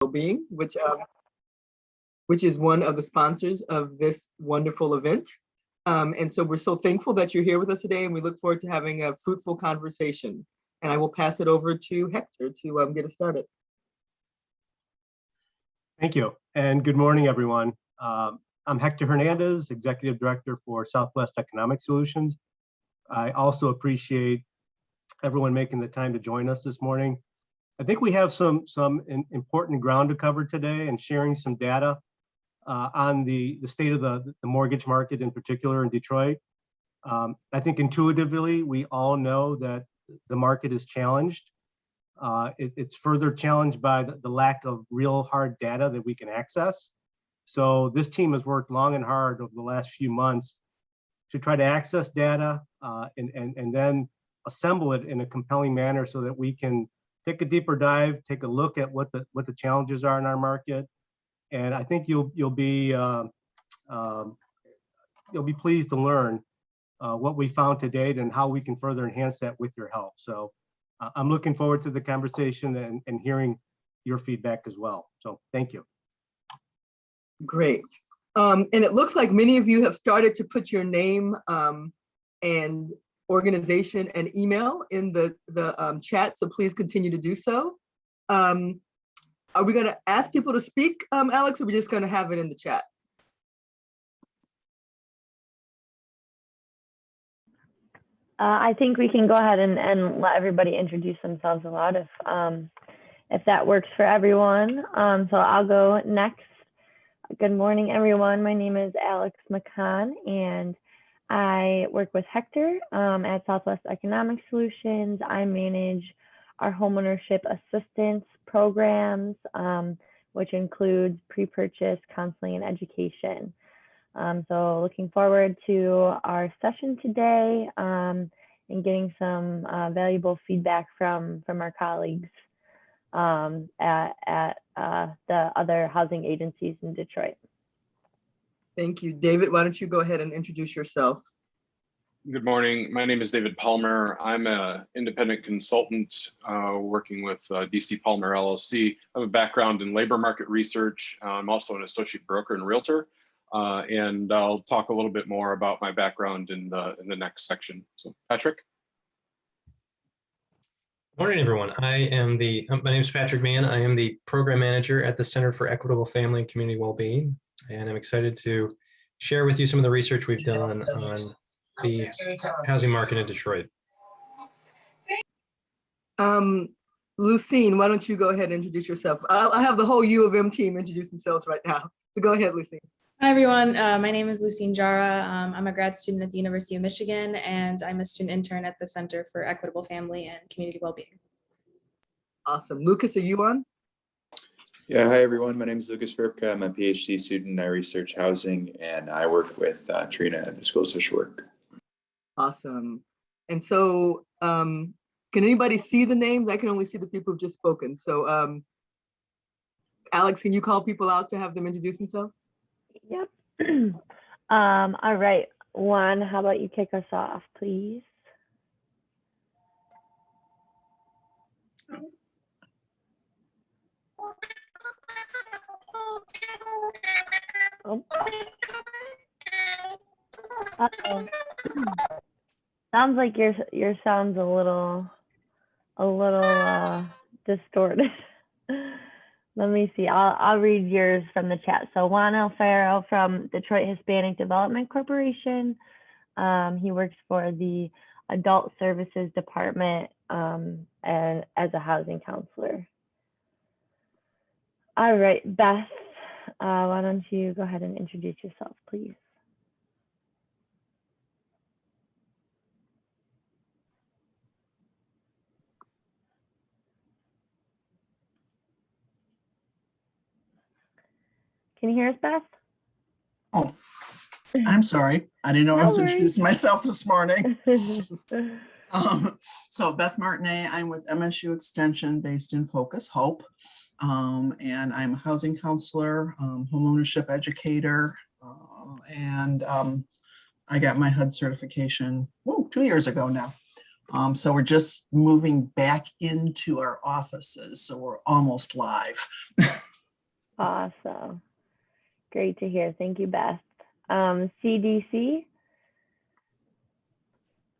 Wellbeing, which is one of the sponsors of this wonderful event. And so we're so thankful that you're here with us today, and we look forward to having a fruitful conversation. And I will pass it over to Hector to get us started. Thank you, and good morning, everyone. I'm Hector Hernandez, Executive Director for Southwest Economic Solutions. I also appreciate everyone making the time to join us this morning. I think we have some important ground to cover today and sharing some data on the state of the mortgage market in particular in Detroit. I think intuitively, we all know that the market is challenged. It's further challenged by the lack of real hard data that we can access. So this team has worked long and hard over the last few months to try to access data and then assemble it in a compelling manner so that we can take a deeper dive, take a look at what the challenges are in our market. And I think you'll be pleased to learn what we found to date and how we can further enhance that with your help. So I'm looking forward to the conversation and hearing your feedback as well. So thank you. Great. And it looks like many of you have started to put your name and organization and email in the chat, so please continue to do so. Are we going to ask people to speak, Alex, or are we just going to have it in the chat? I think we can go ahead and let everybody introduce themselves aloud if that works for everyone. So I'll go next. Good morning, everyone. My name is Alex McCann, and I work with Hector at Southwest Economic Solutions. I manage our homeownership assistance programs, which includes pre-purchase counseling and education. So looking forward to our session today and getting some valuable feedback from our colleagues at the other housing agencies in Detroit. Thank you. David, why don't you go ahead and introduce yourself? Good morning. My name is David Palmer. I'm an independent consultant working with DC Palmer LLC. I have a background in labor market research. I'm also an associate broker and realtor. And I'll talk a little bit more about my background in the next section. So Patrick. Morning, everyone. My name is Patrick Mann. I am the program manager at the Center for Equitable Family and Community Wellbeing, and I'm excited to share with you some of the research we've done on the housing market in Detroit. Lucine, why don't you go ahead and introduce yourself? I have the whole U of M team introduce themselves right now. So go ahead, Lucine. Hi, everyone. My name is Lucine Jara. I'm a grad student at the University of Michigan, and I'm a student intern at the Center for Equitable Family and Community Wellbeing. Awesome. Lucas, are you on? Yeah, hi, everyone. My name is Lucas Ripka. I'm a PhD student. I research housing, and I work with Trina at the School of Social Work. Awesome. And so can anybody see the names? I can only see the people who've just spoken. So Alex, can you call people out to have them introduce themselves? Yep. All right, Juan, how about you kick us off, please? Oh. Uh-oh. Sounds like your sound's a little distorted. Let me see. I'll read yours from the chat. So Juan Alfaro from Detroit Hispanic Development Corporation. He works for the Adult Services Department and as a housing counselor. All right, Beth, why don't you go ahead and introduce yourself, please? Can you hear us, Beth? Oh, I'm sorry. I didn't know I was introducing myself this morning. So Beth Martinet, I'm with MSU Extension based in Focus, Hope. And I'm a housing counselor, homeownership educator, and I got my HUD certification 2 years ago now. So we're just moving back into our offices. So we're almost live. Awesome. Great to hear. Thank you, Beth. CDC.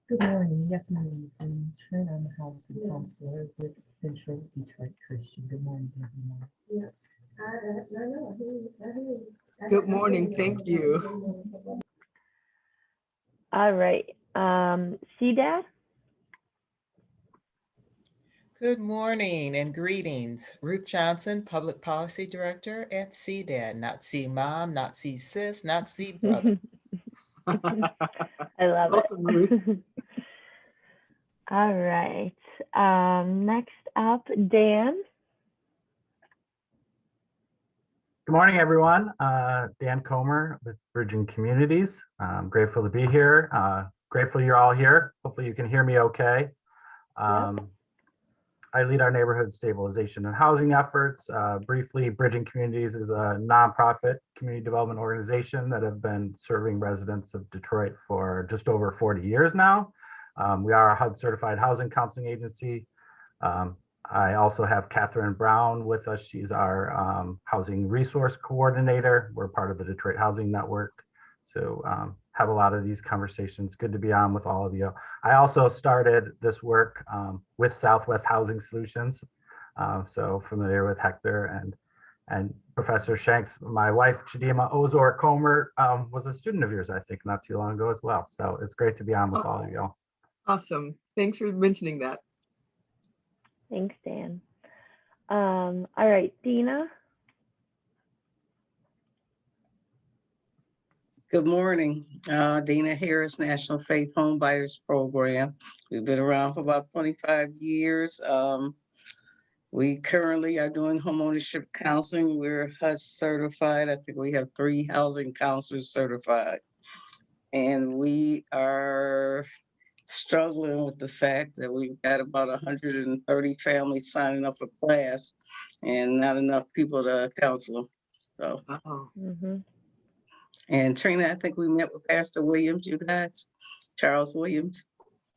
Good morning. Yes, my name is Trent. I'm a housing counselor with Central Detroit Christian. Good morning, everyone. Yeah. Good morning. Thank you. All right. CDAD. Good morning and greetings. Ruth Johnson, Public Policy Director at CDAD. Not C Mom, not C Sis, not C Brother. I love Welcome, Ruth. it. All right. Next up, Dan. Good morning, everyone. Dan Comer with Bridging Communities. I'm grateful to be here. Grateful you're all here. Hopefully you can hear me okay. I lead our neighborhood stabilization and housing efforts. Briefly, Bridging Communities is a nonprofit community development organization that have been serving residents of Detroit for just over 40 years now. We are a HUD certified housing counseling agency. I also have Catherine Brown with us. She's our housing resource coordinator. We're part of the Detroit Housing Network. So have a lot of these conversations. Good to be on with all of you. I also started this work with Southwest Housing Solutions. So familiar with Hector and Professor Shanks. My wife, Chidima Ozor Comer, was a student of yours, I think, not too long ago as well. So it's great to be on with all of you. Awesome. Thanks for mentioning that. Thanks, Dan. All right, Dina. Good morning. Dina Harris, National Faith Home Buyers Program. We've been around for about 25 years. We currently are doing homeownership counseling. We're HUD certified. I think we have 3 housing counselors certified. And we are struggling with the fact that we've got about 130 families signing up for class and not enough people to counsel them. So. And Trina, I think we met with Pastor Williams, you guys, Charles Williams.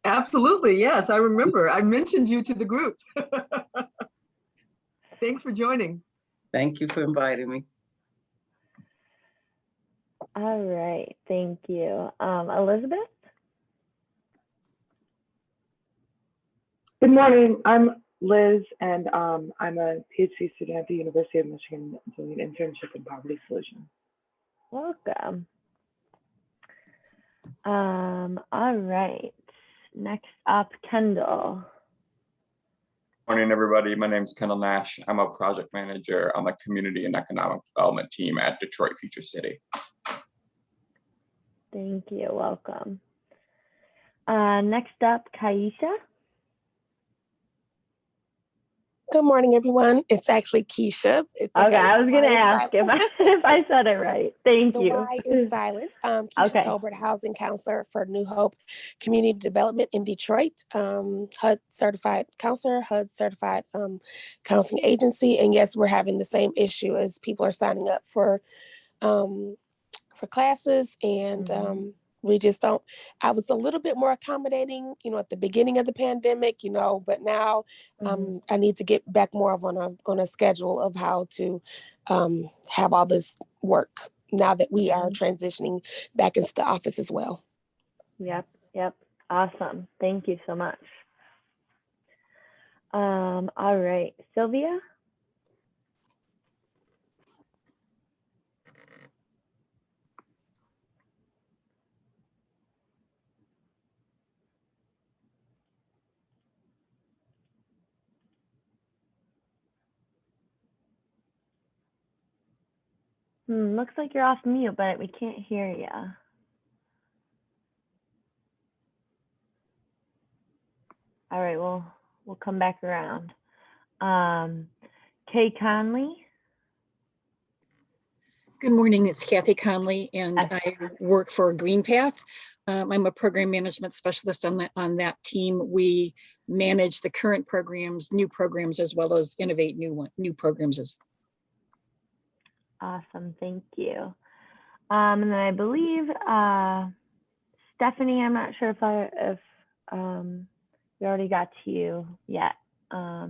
Absolutely, yes, I remember. I mentioned you to the group. Thanks for joining. Thank you for inviting me. All right, thank you. Elizabeth? Good morning, I'm Liz, and I'm a PhD student at the University of Michigan doing an internship in poverty solutions. Welcome. All right, next up, Kendall. Morning, everybody. My name is Kendall Nash. I'm a project manager on the community and economic development team at Detroit Future City. Thank you, welcome. Next up, Kaisha. Good morning, everyone. It's actually Keisha. It's okay, I was going to ask if I said it right. Thank you. The Y is silent. Keisha Tolbert, housing counselor for New Hope Community Development in Detroit. HUD certified counselor, HUD certified counseling agency. And yes, we're having the same issue as people are signing up for classes and we just don't. I was a little bit more accommodating, at the beginning of the pandemic, but now I need to get back more of on a schedule of how to have all this work now that we are transitioning back into the office as well. Yep. Awesome. Thank you so much. All right, Sylvia. Looks like you're off mute, but we can't hear you. All right, we'll come back around. Kay Conley. Good morning, it's Kathy Conley, and I work for Green Path. I'm a program management specialist on that team. We manage the current programs, new programs, as well as innovate new programs. Awesome, thank you. And then I believe Stephanie, I'm not sure if we already got to you yet. But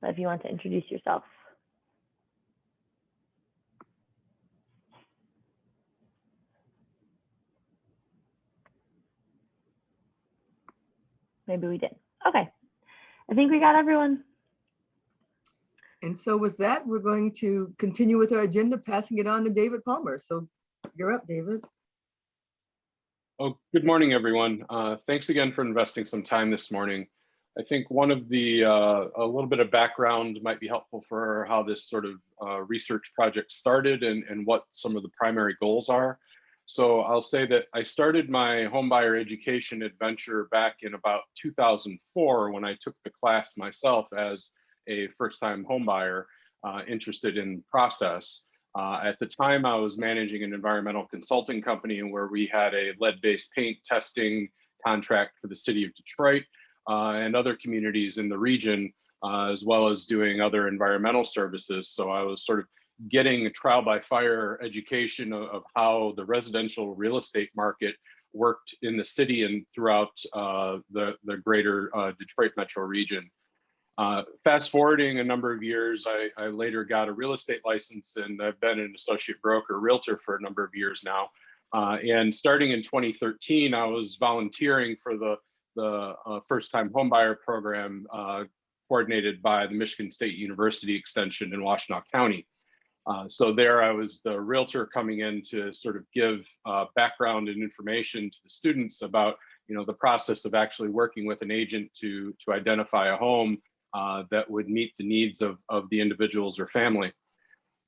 if you want to introduce yourself. Maybe we did. Okay. I think we got everyone. And so with that, we're going to continue with our agenda, passing it on to David Palmer. So you're up, David. Oh, good morning, everyone. Thanks again for investing some time this morning. I think one of the, a little bit of background might be helpful for how this sort of research project started and what some of the primary goals are. So I'll say that I started my homebuyer education adventure back in about 2004 when I took the class myself as a first-time homebuyer interested in process. At the time, I was managing an environmental consulting company where we had a lead-based paint testing contract for the city of Detroit and other communities in the region, as well as doing other environmental services. So I was sort of getting a trial by fire education of how the residential real estate market worked in the city and throughout the greater Detroit metro region. Fast forwarding a number of years, I later got a real estate license, and I've been an associate broker realtor for a number of years now. And starting in 2013, I was volunteering for the first-time homebuyer program coordinated by the Michigan State University Extension in Washtenaw County. So there I was the realtor coming in to sort of give background and information to the students about, you know, the process of actually working with an agent to identify a home that would meet the needs of the individuals or family.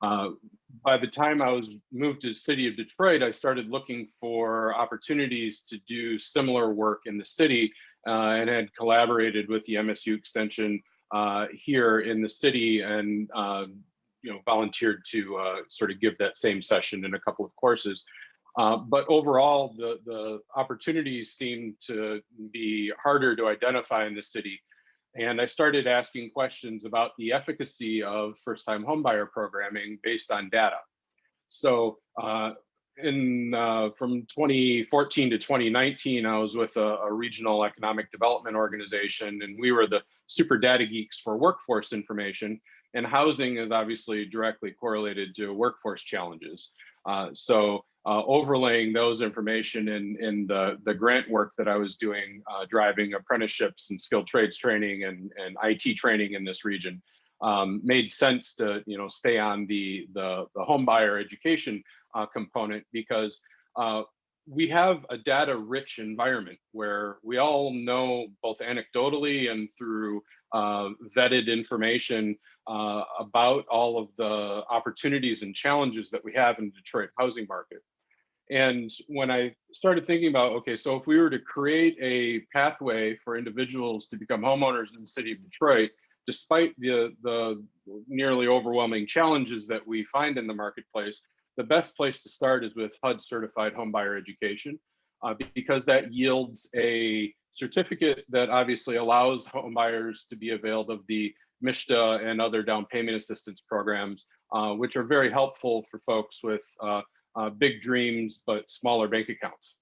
By the time I was moved to the city of Detroit, I started looking for opportunities to do similar work in the city and had collaborated with the MSU Extension here in the city and you know, volunteered to sort of give that same session in a couple of courses. But overall, the opportunities seemed to be harder to identify in the city. And I started asking questions about the efficacy of first-time homebuyer programming based on data. So from 2014 to 2019, I was with a regional economic development organization, and we were the super data geeks for workforce information. And housing is obviously directly correlated to workforce challenges. Overlaying those information in the grant work that I was doing, driving apprenticeships and skilled trades training and IT training in this region, made sense to, you know, stay on the home buyer education component, because we have a data-rich environment where we all know, both anecdotally and through vetted information, about all of the opportunities and challenges that we have in the Detroit housing market. And when I started thinking about, okay, so if we were to create a pathway for individuals to become homeowners in the city of Detroit, despite the nearly overwhelming challenges that we find in the marketplace, the best place to start is with HUD certified homebuyer education, because that yields a certificate that obviously allows homebuyers to be availed of the MSHDA and other down payment assistance programs, which are very helpful for folks with big dreams but smaller bank accounts.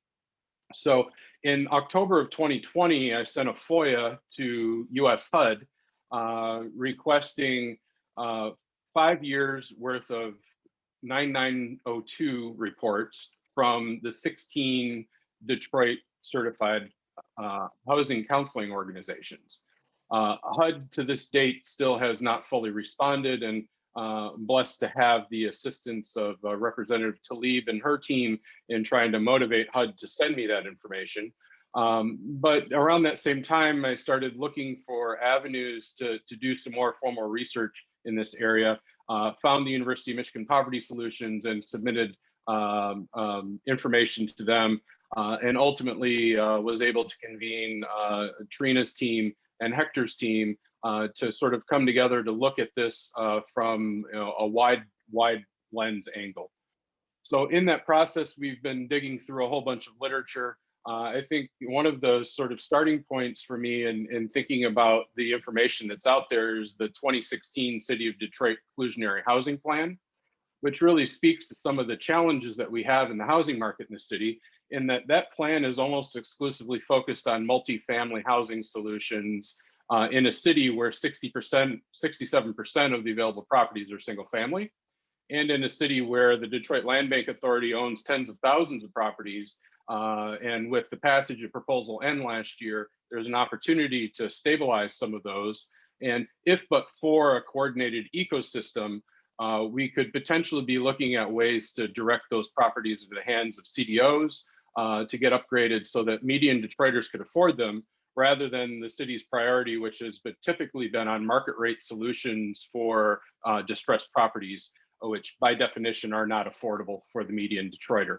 So in October of 2020, I sent a FOIA to US HUD requesting 5 years worth of 9902 reports from the 16 Detroit certified housing counseling organizations. HUD to this date still has not fully responded, and blessed to have the assistance of Representative Tlaib and her team in trying to motivate HUD to send me that information. But around that same time, I started looking for avenues to do some more formal research in this area, found the University of Michigan Poverty Solutions and submitted information to them, and ultimately was able to convene Trina's team and Hector's team to sort of come together to look at this from, you know, a wide lens angle. So in that process, we've been digging through a whole bunch of literature. I think one of the sort of starting points for me in thinking about the information that's out there is the 2016 City of Detroit Inclusionary Housing Plan, which really speaks to some of the challenges that we have in the housing market in the city. in that that plan is almost exclusively focused on multifamily housing solutions in a city where 67% of the available properties are single family, and in a city where the Detroit Land Bank Authority owns tens of thousands of properties. And with the passage of Proposal N last year, there's an opportunity to stabilize some of those. And if but for a coordinated ecosystem, we could potentially be looking at ways to direct those properties into the hands of CDOs to get upgraded so that median Detroiters could afford them, rather than the city's priority, which has typically been on market rate solutions for distressed properties, which by definition are not affordable for the median Detroiter.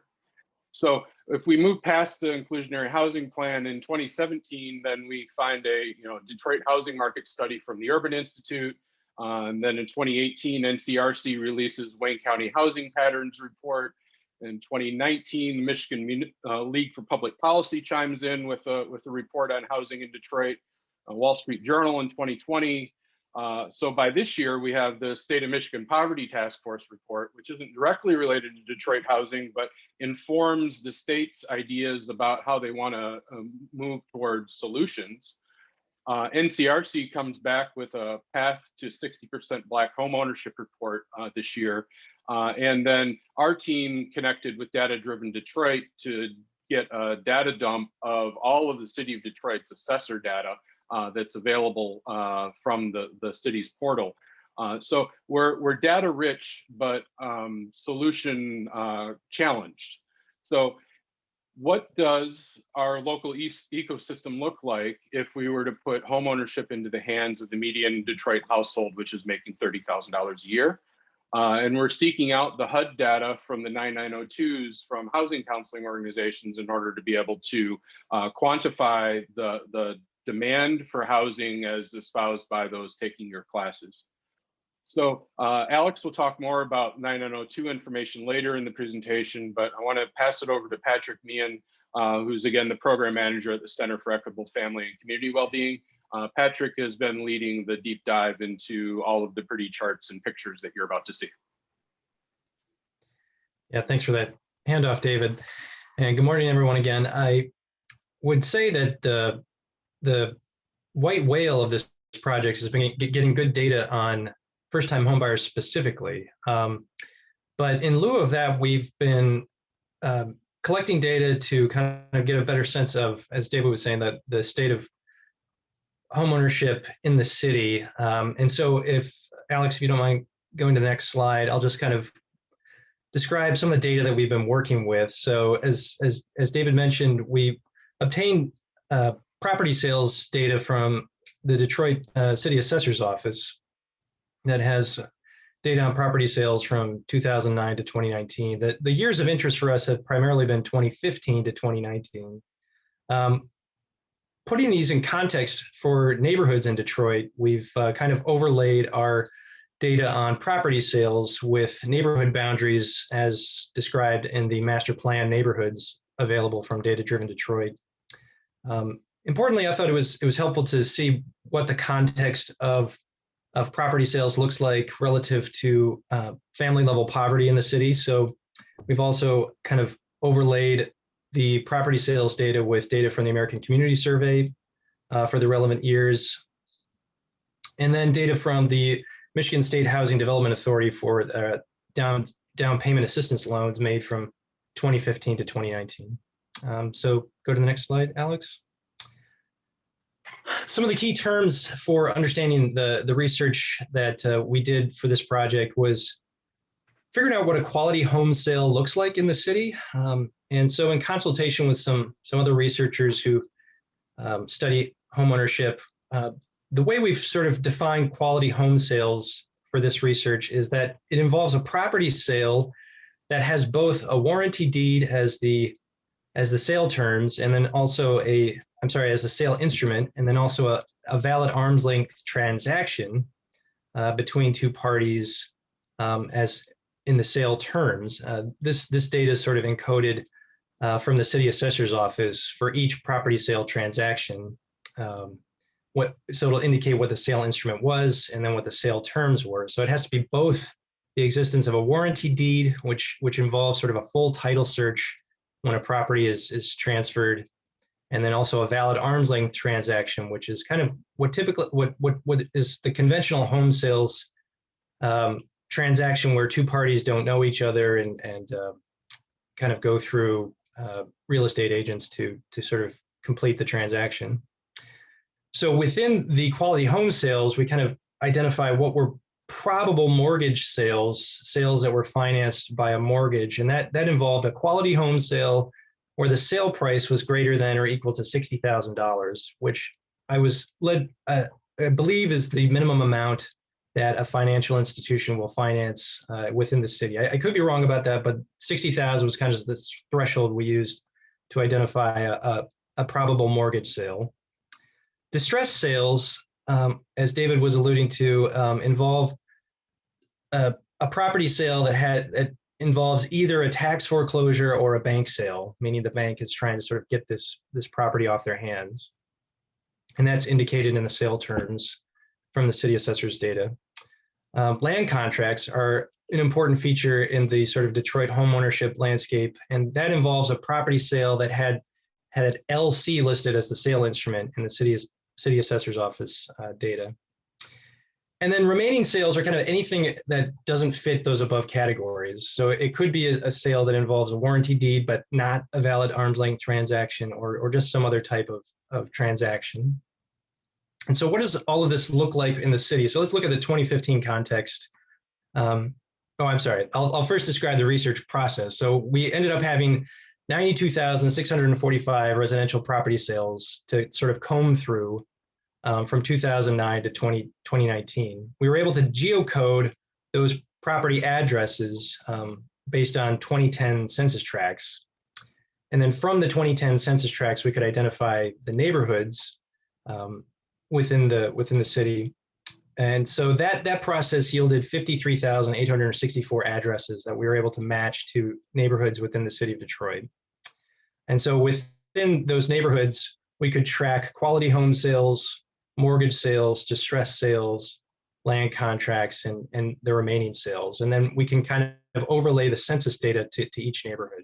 So if we move past the inclusionary housing plan in 2017, then we find a Detroit housing market study from the Urban Institute. And then in 2018, NCRC releases Wayne County Housing Patterns Report. In 2019, the Michigan League for Public Policy chimes in with a report on housing in Detroit. Wall Street Journal in 2020. So by this year, we have the State of Michigan Poverty Task Force report, which isn't directly related to Detroit housing, but informs the state's ideas about how they want to move towards solutions. NCRC comes back with a path to 60% Black home ownership report this year. And then our team connected with Data Driven Detroit to get a data dump of all of the city of Detroit's assessor data that's available from the city's portal. So we're data rich, but solution challenged. So what does our local ecosystem look like if we were to put homeownership into the hands of the median Detroit household, which is making $30,000 a year? And we're seeking out the HUD data from the 9902s from housing counseling organizations in order to be able to quantify the demand for housing as espoused by those taking your classes. So Alex will talk more about 9902 information later in the presentation, but I want to pass it over to Patrick Meehan, who's again the program manager at the Center for Equitable Family and Community Wellbeing. Patrick has been leading the deep dive into all of the pretty charts and pictures that you're about to see. Yeah, thanks for that handoff, David. And good morning, everyone again. I would say that the white whale of this project has been getting good data on first-time homebuyers specifically. But in lieu of that, we've been collecting data to kind of get a better sense of, as David was saying, that the state of homeownership in the city. And so if, Alex, if you don't mind going to the next slide, I'll just kind of describe some of the data that we've been working with. So as David mentioned, we obtained property sales data from the Detroit City Assessor's Office that has data on property sales from 2009 to 2019. The years of interest for us have primarily been 2015 to 2019. Putting these in context for neighborhoods in Detroit, we've kind of overlaid our data on property sales with neighborhood boundaries as described in the master plan neighborhoods available from Data Driven Detroit. Importantly, I thought it was helpful to see what the context of property sales looks like relative to family level poverty in the city. So we've also kind of overlaid the property sales data with data from the American Community Survey for the relevant years, and then data from the Michigan State Housing Development Authority for down payment assistance loans made from 2015 to 2019. So go to the next slide, Alex. Some of the key terms for understanding the research that we did for this project was figuring out what a quality home sale looks like in the city. And so in consultation with some other researchers who study homeownership, the way we've sort of defined quality home sales for this research is that it involves a property sale that has both a warranty deed as the sale terms, and then also as the sale instrument, and then also a valid arm's length transaction between two parties as in the sale terms. This data is sort of encoded from the city assessor's office for each property sale transaction. So it'll indicate what the sale instrument was and then what the sale terms were. So it has to be both the existence of a warranty deed, which involves sort of a full title search when a property is transferred, and then also a valid arm's length transaction, which is kind of what typically what is the conventional home sales transaction where two parties don't know each other and kind of go through real estate agents to sort of complete the transaction. So within the quality home sales, we kind of identify what were probable mortgage sales that were financed by a mortgage, and that involved a quality home sale where the sale price was greater than or equal to $60,000, which I believe is the minimum amount that a financial institution will finance within the city. I could be wrong about that, but 60,000 was kind of this threshold we used to identify a probable mortgage sale. Distressed sales, as David was alluding to, involve a property sale that involves either a tax foreclosure or a bank sale, meaning the bank is trying to sort of get this property off their hands. And that's indicated in the sale terms from the city assessor's data. Land contracts are an important feature in the sort of Detroit homeownership landscape, and that involves a property sale that had LC listed as the sale instrument in the city assessor's office data. And then remaining sales are kind of anything that doesn't fit those above categories. So it could be a sale that involves a warranty deed, but not a valid arm's length transaction, or just some other type of transaction. And so what does all of this look like in the city? So let's look at the 2015 context. I'm sorry, I'll first describe the research process. So we ended up having 92,645 residential property sales to sort of comb through from 2009 to 2019. We were able to geocode those property addresses based on 2010 census tracts. And then from the 2010 census tracts, we could identify the neighborhoods within the city. And so that process yielded 53,864 addresses that we were able to match to neighborhoods within the city of Detroit. And so within those neighborhoods, we could track quality home sales, mortgage sales, distressed sales, land contracts, and the remaining sales. And then we can kind of overlay the census data to each neighborhood.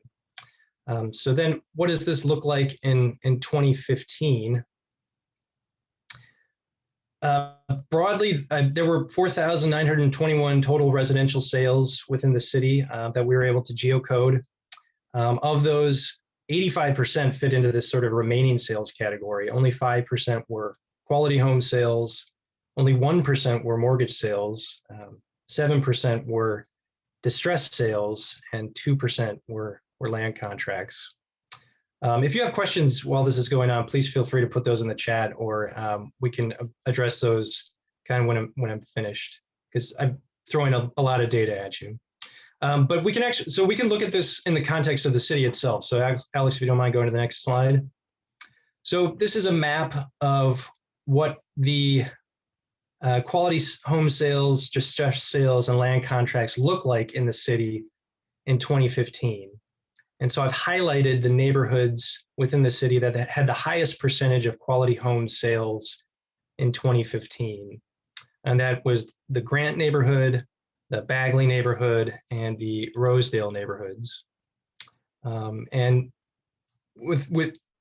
So then what does this look like in 2015? Broadly, there were 4,921 total residential sales within the city that we were able to geocode. Of those, 85% fit into this sort of remaining sales category. Only 5% were quality home sales, only 1% were mortgage sales, 7% were distressed sales, and 2% were land contracts. If you have questions while this is going on, please feel free to put those in the chat, or we can address those kind of when I'm finished, because I'm throwing a lot of data at you. But we can we can look at this in the context of the city itself. So Alex, if you don't mind going to the next slide. So this is a map of what the quality home sales, distressed sales, and land contracts look like in the city in 2015. And so I've highlighted the neighborhoods within the city that had the highest percentage of quality home sales in 2015. And that was the Grant neighborhood, the Bagley neighborhood, and the Rosedale neighborhoods. And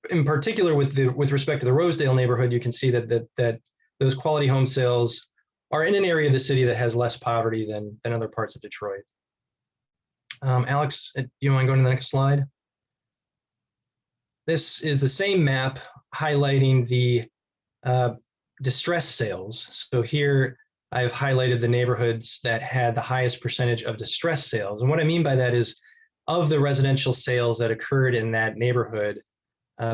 in particular with respect to the Rosedale neighborhood, you can see that those quality home sales are in an area of the city that has less poverty than other parts of Detroit. Alex, you mind going to the next slide? This is the same map highlighting the distressed sales. So here I've highlighted the neighborhoods that had the highest percentage of distressed sales. And what I mean by that is, of the residential sales that occurred in that neighborhood,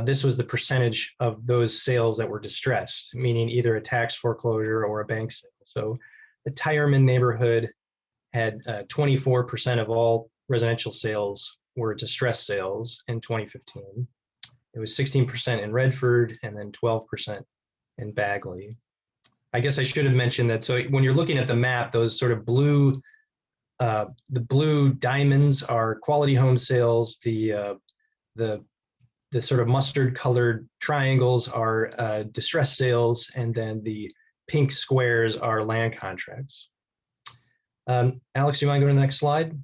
this was the percentage of those sales that were distressed, meaning either a tax foreclosure or a bank sale. So the Tireman neighborhood had 24% of all residential sales were distressed sales in 2015. It was 16% in Redford and then 12% in Bagley. I guess I should have mentioned that. So when you're looking at the map, those sort of blue, the blue diamonds are quality home sales. The sort of mustard colored triangles are distressed sales, and then the pink squares are land contracts. Alex, you mind going to the next slide?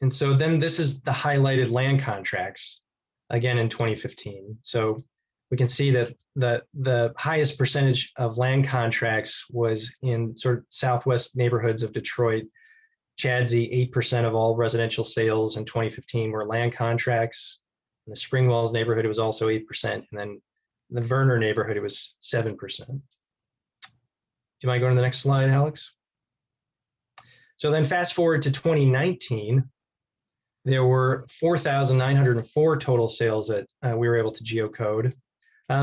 And so then this is the highlighted land contracts, again in 2015. So we can see that the highest percentage of land contracts was in sort of southwest neighborhoods of Detroit. Chadsey, 8% of all residential sales in 2015 were land contracts. In the Springwells neighborhood, it was also 8%. And then the Verner neighborhood, it was 7%. Do you mind going to the next slide, Alex? So then fast forward to 2019, there were 4,904 total sales that we were able to geocode.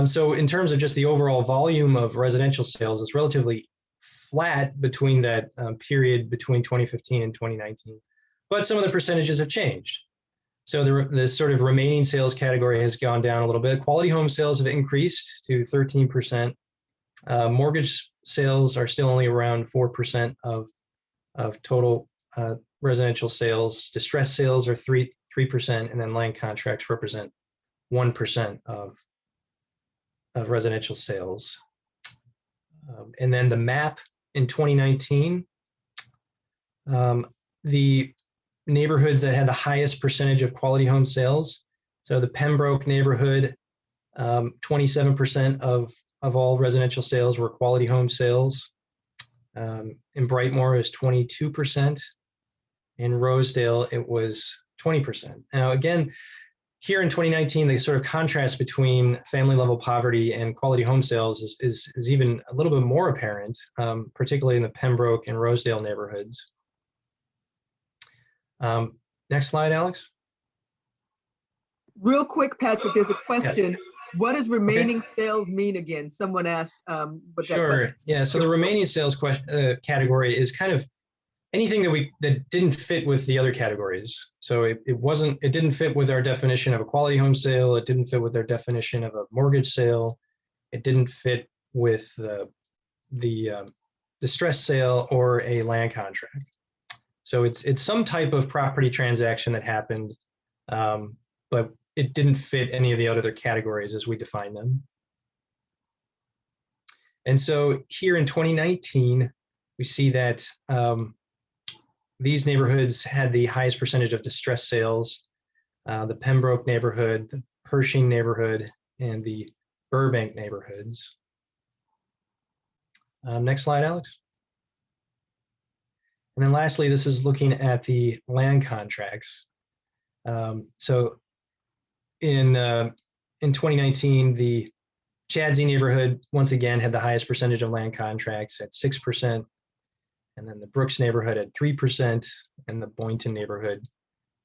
So in terms of just the overall volume of residential sales, it's relatively flat between that period between 2015 and 2019. But some of the percentages have changed. So the sort of remaining sales category has gone down a little bit. Quality home sales have increased to 13%. Mortgage sales are still only around 4% of total residential sales. Distressed sales are 3%, and then land contracts represent 1% of residential sales. And then the map in 2019, the neighborhoods that had the highest percentage of quality home sales. So the Pembroke neighborhood, 27% of all residential sales were quality home sales. In Brightmoor, it was 22%. In Rosedale, it was 20%. Now, again, here in 2019, the sort of contrast between family level poverty and quality home sales is even a little bit more apparent, particularly in the Pembroke and Rosedale neighborhoods. Next slide, Alex. Real quick, Patrick, there's a question. What does remaining sales mean again? Someone asked what that question. Yeah, so the remaining sales category is kind of anything that didn't fit with the other categories. So it didn't fit with our definition of a quality home sale. It didn't fit with our definition of a mortgage sale. It didn't fit with the distressed sale or a land contract. So it's some type of property transaction that happened, but it didn't fit any of the other categories as we define them. And so here in 2019, we see that these neighborhoods had the highest percentage of distressed sales. The Pembroke neighborhood, the Pershing neighborhood, and the Burbank neighborhoods. Next slide, Alex. And then lastly, this is looking at the land contracts. So in 2019, the Chadsey neighborhood, once again, had the highest percentage of land contracts at 6%. And then the Brooks neighborhood had 3%, and the Boynton neighborhood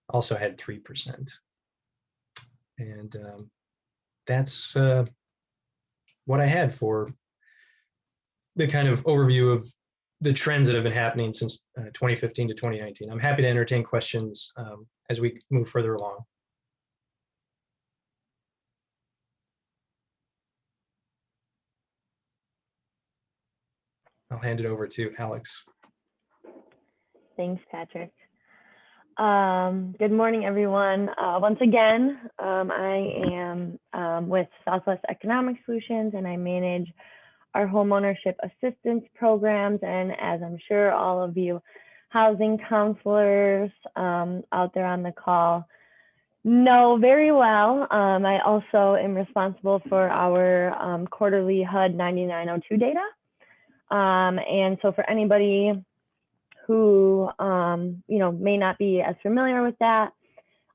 also had 3%. And that's what I had for the kind of overview of the trends that have been happening since 2015 to 2019. I'm happy to entertain questions as we move further along. I'll hand it over to Alex. Thanks, Patrick. Good morning, everyone. Once again, I am with Southwest Economic Solutions, and I manage our homeownership assistance programs. And as I'm sure all of you housing counselors out there on the call know very well, I also am responsible for our quarterly HUD 9902 data. And so for anybody who may not be as familiar with that,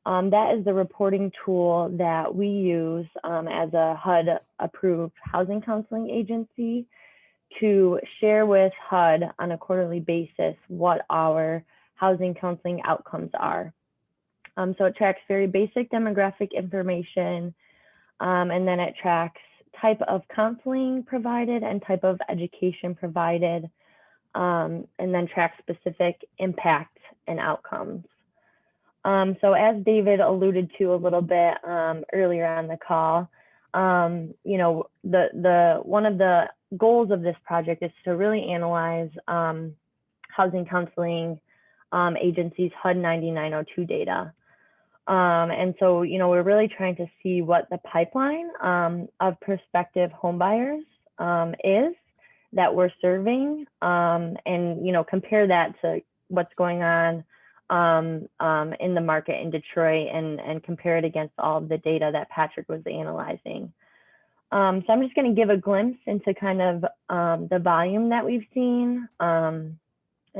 that is the reporting tool that we use as a HUD approved housing counseling agency to share with HUD on a quarterly basis what our housing counseling outcomes are. So it tracks very basic demographic information, and then it tracks type of counseling provided and type of education provided, and then track specific impact and outcomes. So as David alluded to a little bit earlier on the call, one of the goals of this project is to really analyze housing counseling agencies' HUD 9902 data. And so, we're really trying to see what the pipeline of prospective homebuyers is that we're serving, and compare that to what's going on in the market in Detroit and compare it against all of the data that Patrick was analyzing. So I'm just going to give a glimpse into kind of the volume that we've seen and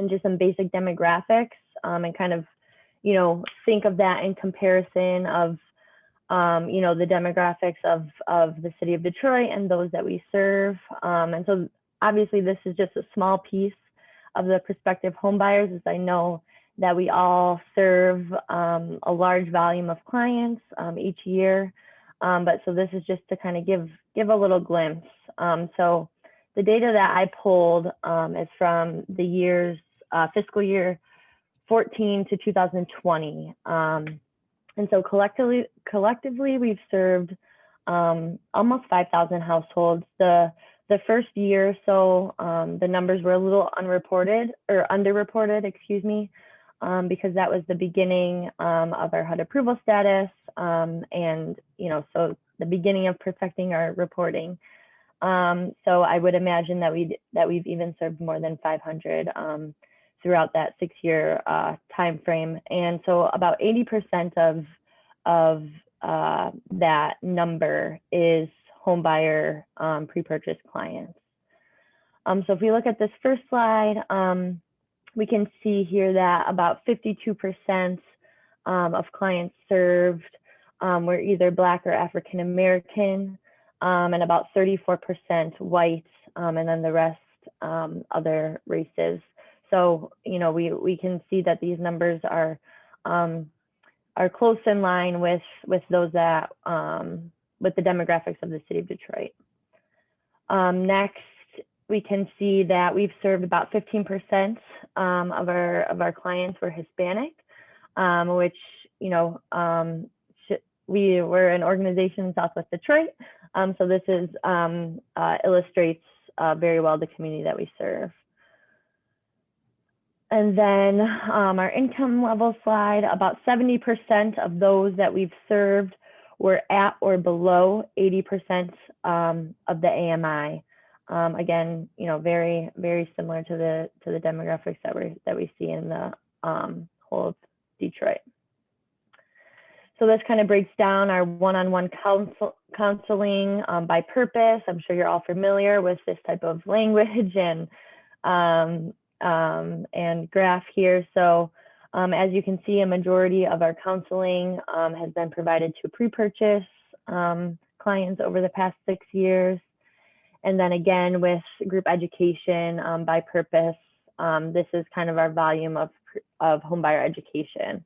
just some basic demographics and kind of, you know, think of that in comparison of, you know, the demographics of the city of Detroit and those that we serve. And so obviously this is just a small piece of the prospective home buyers, as I know that we all serve a large volume of clients each year. But so this is just to kind of give a little glimpse. So the data that I pulled is from the years, fiscal year 14 to 2020. And so collectively we've served almost 5,000 households. The first year or so, the numbers were a little underreported, excuse me, because that was the beginning of our HUD approval status, and you know, so the beginning of perfecting our reporting. So I would imagine that we've even served more than 500 throughout that 6-year time frame, and so about 80% of that number is home buyer pre-purchase clients. So if we look at this first slide, we can see here that about 52% of clients served were either Black or African American, and about 34% white, and then the rest other races. So, you know, we can see that these numbers are close in line with those that with the demographics of the city of Detroit. Next, we can see that we've served about 15% of our clients were Hispanic, which, you know, we were an organization in Southwest Detroit. So this is illustrates very well the community that we serve. And then our income level slide, about 70% of those that we've served were at or below 80% of the AMI. Again, you know, very, very similar to the demographics that we see in the whole of Detroit. So this kind of breaks down our one-on-one counseling by purpose. I'm sure you're all familiar with this type of language and graph here. So as you can see, a majority of our counseling has been provided to pre-purchase clients over the past 6 years. And then again, with group education by purpose, this is kind of our volume of homebuyer education.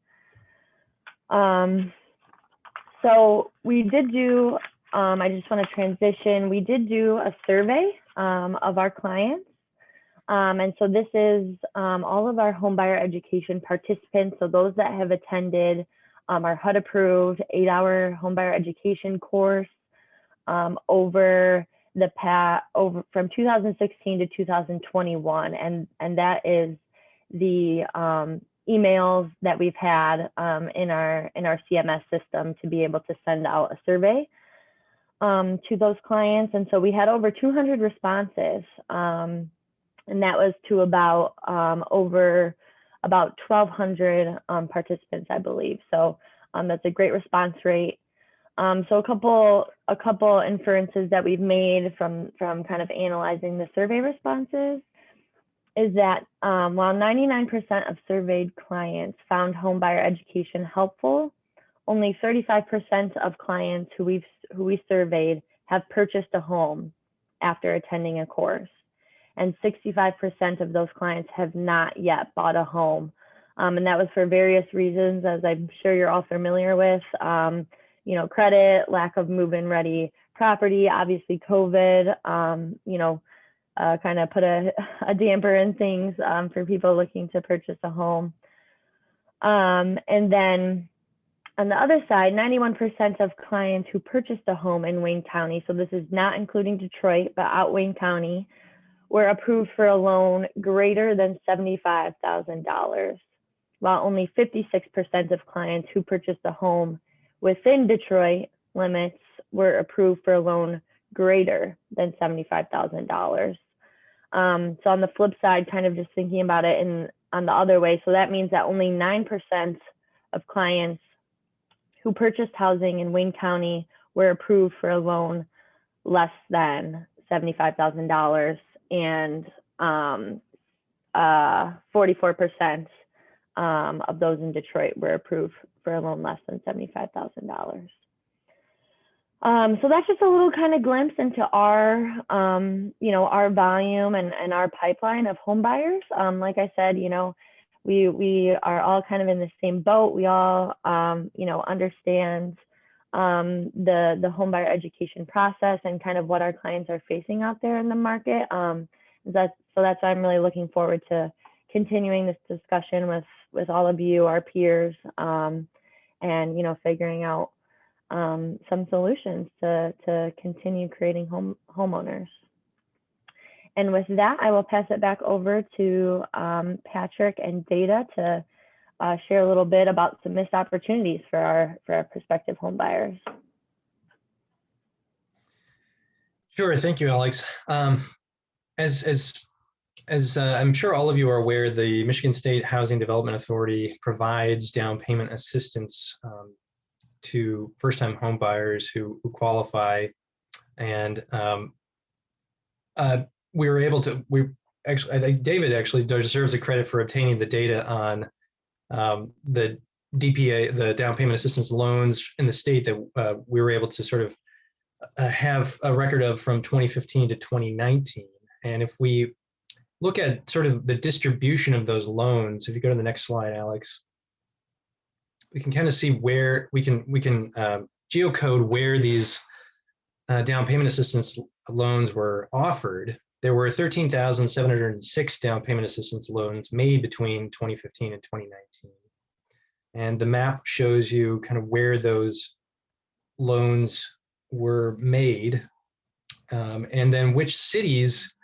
So we did do, I just want to transition, we did do a survey of our clients. And so this is all of our homebuyer education participants. So those that have attended our HUD approved 8-hour homebuyer education course over from 2016 to 2021. And that is the emails that we've had in our CMS system to be able to send out a survey to those clients. And so we had over 200 responses. And that was to about over about 1,200 participants, I believe. So that's a great response rate. So a couple inferences that we've made from kind of analyzing the survey responses is that while 99% of surveyed clients found homebuyer education helpful, only 35% of clients who we surveyed have purchased a home after attending a course. And 65% of those clients have not yet bought a home. And that was for various reasons, as I'm sure you're all familiar with, you know, credit, lack of move-in ready property, obviously COVID, you know, kind of put a damper in things for people looking to purchase a home. And then on the other side, 91% of clients who purchased a home in Wayne County, so this is not including Detroit, but out Wayne County, were approved for a loan greater than $75,000, while only 56% of clients who purchased a home within Detroit limits were approved for a loan greater than $75,000. So on the flip side, kind of just thinking about it in on the other way. So that means that only 9% of clients who purchased housing in Wayne County were approved for a loan less than $75,000, and 44% of those in Detroit were approved for a loan less than $75,000. So that's just a little kind of glimpse into our, you know, our volume and our pipeline of home buyers. Like I said, you know, we are all kind of in the same boat. We all, you know, understand the home buyer education process and kind of what our clients are facing out there in the market. So that's why I'm really looking forward to continuing this discussion with all of you, our peers, and, you know, figuring out some solutions to continue creating homeowners. And with that, I will pass it back over to Patrick and Data to share a little bit about some missed opportunities for our prospective home buyers. Sure, thank you, Alex. As I'm sure all of you are aware, the Michigan State Housing Development Authority provides down payment assistance to first-time home buyers who qualify, and we were able to. I think David actually deserves the credit for obtaining the data on the DPA, the down payment assistance loans in the state that we were able to sort of have a record of from 2015 to 2019. And if we look at sort of the distribution of those loans, if you go to the next slide, Alex, we can kind of see where we can geocode where these down payment assistance loans were offered. There were 13,706 down payment assistance loans made between 2015 and 2019. And the map shows you kind of where those loans were made, and then which cities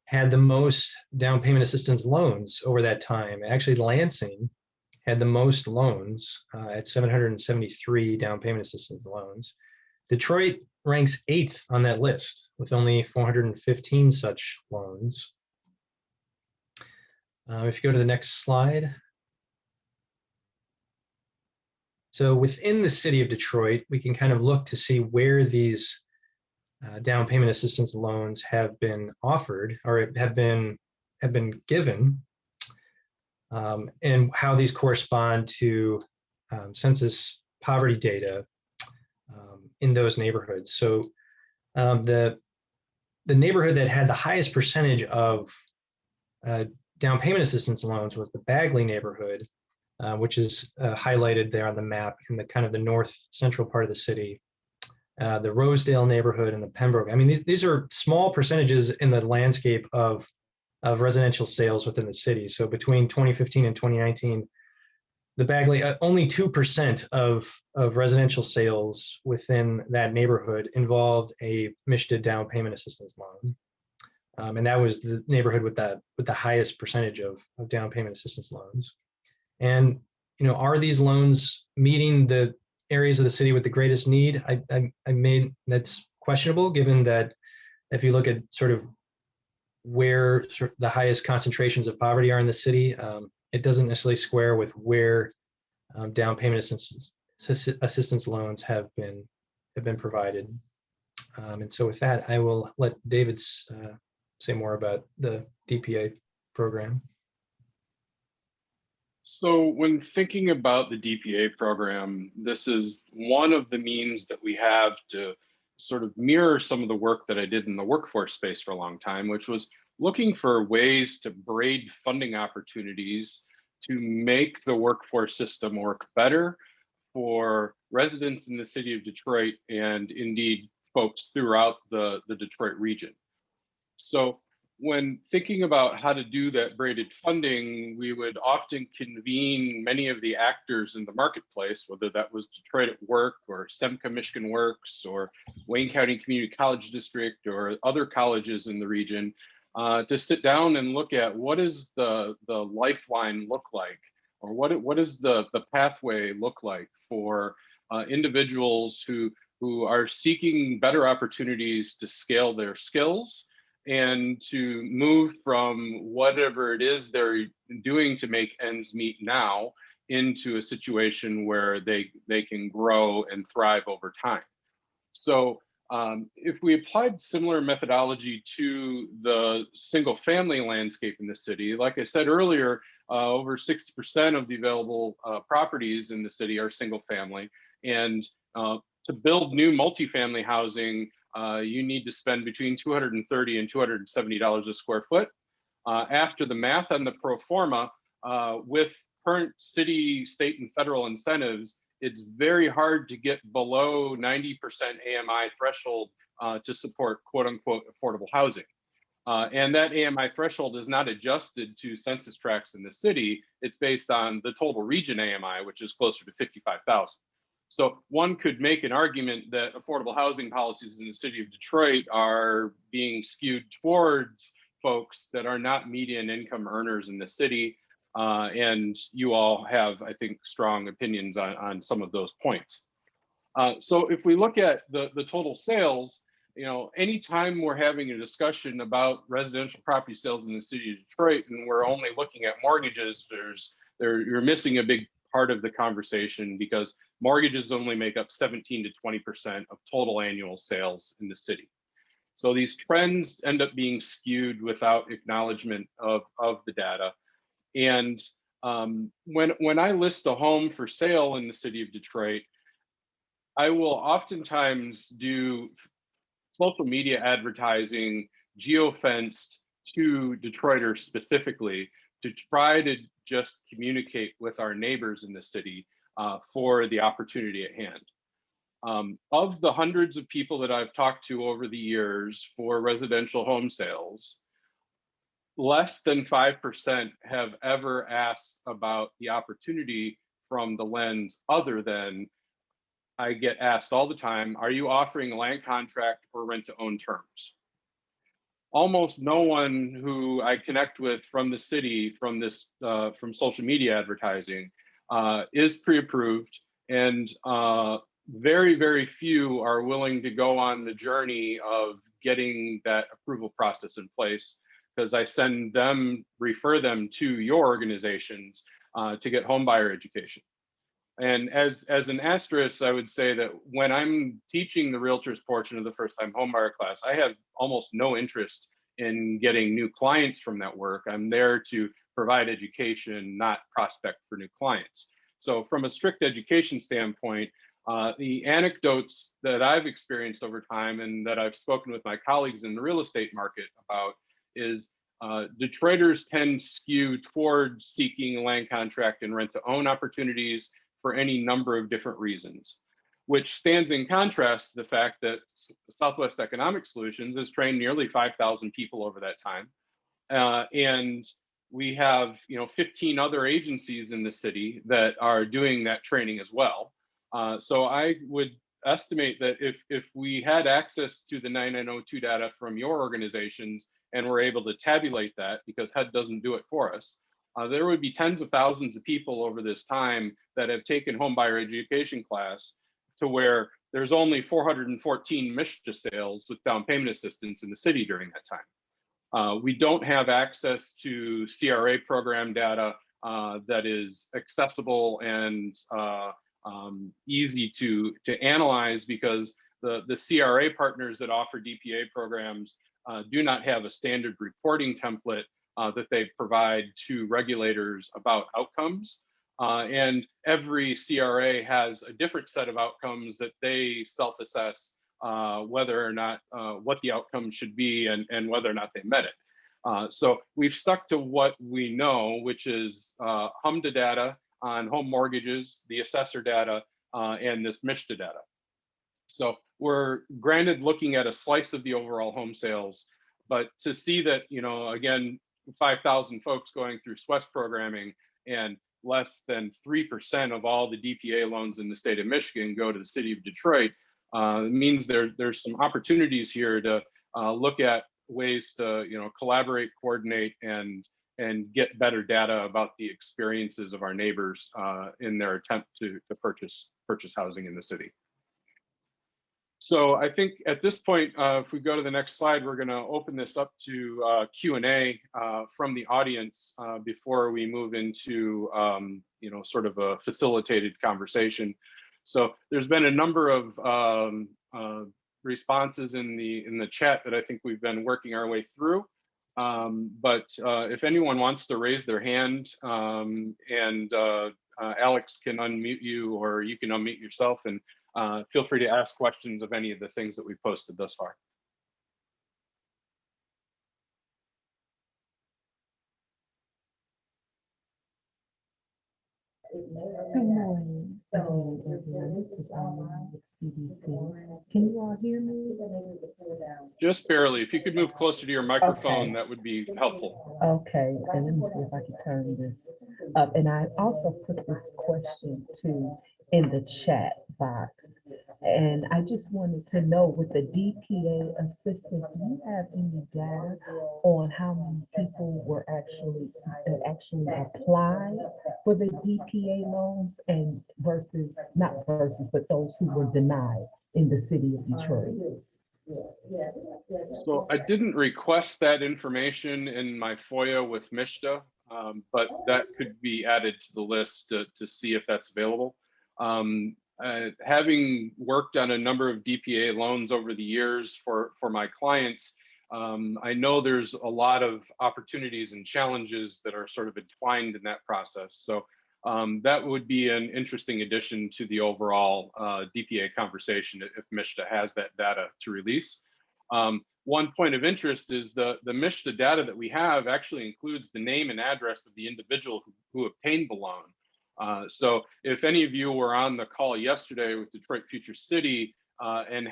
had the most down payment assistance loans over that time. Actually, Lansing had the most loans at 773 down payment assistance loans. Detroit ranks 8th on that list with only 415 such loans. If you go to the next slide. So within the city of Detroit, we can kind of look to see where these down payment assistance loans have been offered or have been given, and how these correspond to census poverty data in those neighborhoods. So the neighborhood that had the highest percentage of down payment assistance loans was the Bagley neighborhood, which is highlighted there on the map in the kind of the north central part of the city. The Rosedale neighborhood and the Pembroke. I mean, these are small percentages in the landscape of residential sales within the city. So between 2015 and 2019, the Bagley, only 2% of residential sales within that neighborhood involved a MSHDA down payment assistance loan. And that was the neighborhood with the highest percentage of down payment assistance loans. And, you know, are these loans meeting the areas of the city with the greatest need? That's questionable, given that if you look at sort of where the highest concentrations of poverty are in the city, it doesn't necessarily square with where down payment assistance loans have been provided. And so with that, I will let David say more about the DPA program. So when thinking about the DPA program, this is one of the means that we have to sort of mirror some of the work that I did in the workforce space for a long time, which was looking for ways to braid funding opportunities to make the workforce system work better for residents in the city of Detroit and indeed folks throughout the Detroit region. So when thinking about how to do that braided funding, we would often convene many of the actors in the marketplace, whether that was Detroit at Work or SEMCA Michigan Works or Wayne County Community College District or other colleges in the region, to sit down and look at what is the lifeline look like, or what does the pathway look like for individuals who are seeking better opportunities to scale their skills and to move from whatever it is they're doing to make ends meet now into a situation where they can grow and thrive over time. So if we applied similar methodology to the single family landscape in the city, like I said earlier, over 60% of the available properties in the city are single family. And to build new multifamily housing, you need to spend between $230 and $270 a square foot. After the math on the pro forma, with current city, state, and federal incentives, it's very hard to get below 90% AMI threshold to support quote unquote affordable housing. And that AMI threshold is not adjusted to census tracts in the city. It's based on the total region AMI, which is closer to 55,000. So one could make an argument that affordable housing policies in the city of Detroit are being skewed towards folks that are not median income earners in the city. And you all have, I think, strong opinions on some of those points. So if we look at the total sales, anytime we're having a discussion about residential property sales in the city of Detroit and we're only looking at mortgages, you're missing a big part of the conversation, because mortgages only make up 17 to 20% of total annual sales in the city. So these trends end up being skewed without acknowledgement of the data. And when I list a home for sale in the city of Detroit, I will oftentimes do social media advertising geofenced to Detroiters specifically to try to just communicate with our neighbors in the city for the opportunity at hand. Of the hundreds of people that I've talked to over the years for residential home sales, less than 5% have ever asked about the opportunity from the lens other than, I get asked all the time, are you offering a land contract or rent to own terms? Almost no one who I connect with from the city, from social media advertising, is pre-approved, and very, very few are willing to go on the journey of getting that approval process in place, because I refer them to your organizations to get home buyer education. And as an asterisk, I would say that when I'm teaching the realtors portion of the first time homebuyer class, I have almost no interest in getting new clients from that work. I'm there to provide education, not prospect for new clients. So from a strict education standpoint, the anecdotes that I've experienced over time and that I've spoken with my colleagues in the real estate market about is Detroiters tend to skew towards seeking land contract and rent to own opportunities for any number of different reasons, which stands in contrast to the fact that Southwest Economic Solutions has trained nearly 5,000 people over that time. And we have 15 other agencies in the city that are doing that training as well. So I would estimate that if we had access to the 9902 data from your organizations and were able to tabulate that, because HUD doesn't do it for us, there would be tens of thousands of people over this time that have taken homebuyer education class to where there's only 414 MSHA sales with down payment assistance in the city during that time. We don't have access to CRA program data that is accessible and easy to analyze, because the CRA partners that offer DPA programs do not have a standard reporting template that they provide to regulators about outcomes. And every CRA has a different set of outcomes that they self-assess whether or not what the outcome should be and whether or not they met it. So we've stuck to what we know, which is HMDA data on home mortgages, the assessor data, and this MSHA data. So we're granted looking at a slice of the overall home sales, but to see that, again, 5,000 folks going through SWES programming and less than 3% of all the DPA loans in the state of Michigan go to the city of Detroit, means there's some opportunities here to look at ways to collaborate, coordinate, and get better data about the experiences of our neighbors in their attempt to purchase housing in the city. So I think at this point, if we go to the next slide, we're going to open this up to Q&A from the audience before we move into sort of a facilitated conversation. So there's been a number of responses in the chat that I think we've been working our way through. But if anyone wants to raise their hand, and Alex can unmute you, or you can unmute yourself, and feel free to ask questions of any of the things that we've posted thus far. Good morning, everyone. This is Alma with CDC. Can you all hear me? Just barely. If you could move closer to your microphone, that would be helpful. Okay, and let me see if I can turn this up. And I also put this question too in the chat box. And I just wanted to know, with the DPA assistance, do you have any data on how many people were actually applied for the DPA loans, and but those who were denied in the city of Detroit? So I didn't request that information in my FOIA with MISTA, but that could be added to the list to see if that's available. Having worked on a number of DPA loans over the years for my clients, I know there's a lot of opportunities and challenges that are sort of entwined in that process. So that would be an interesting addition to the overall DPA conversation if MISTA has that data to release. One point of interest is the MISTA data that we have actually includes the name and address of the individual who obtained the loan. So if any of you were on the call yesterday with Detroit Future City and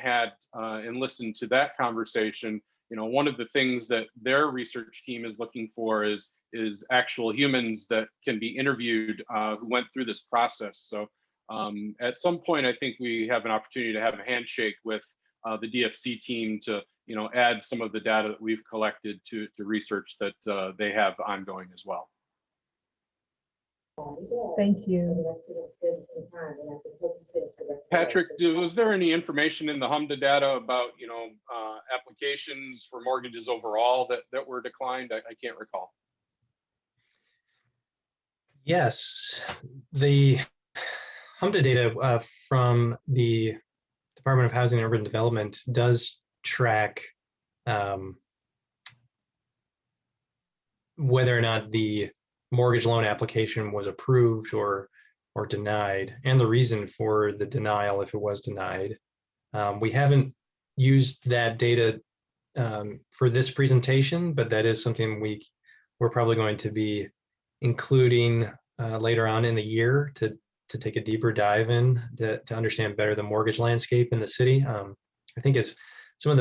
listened to that conversation, one of the things that their research team is looking for is actual humans that can be interviewed who went through this process. So at some point, I think we have an opportunity to have a handshake with the DFC team to add some of the data that we've collected to research that they have ongoing as well. Thank you. Patrick, was there any information in the HMDA data about applications for mortgages overall that were declined? I can't recall. Yes, the HMDA data from the Department of Housing and Urban Development does track whether or not the mortgage loan application was approved or denied, and the reason for the denial if it was denied. We haven't used that data for this presentation, but that is something we're probably going to be including later on in the year to take a deeper dive in to understand better the mortgage landscape in the city. I think it's some of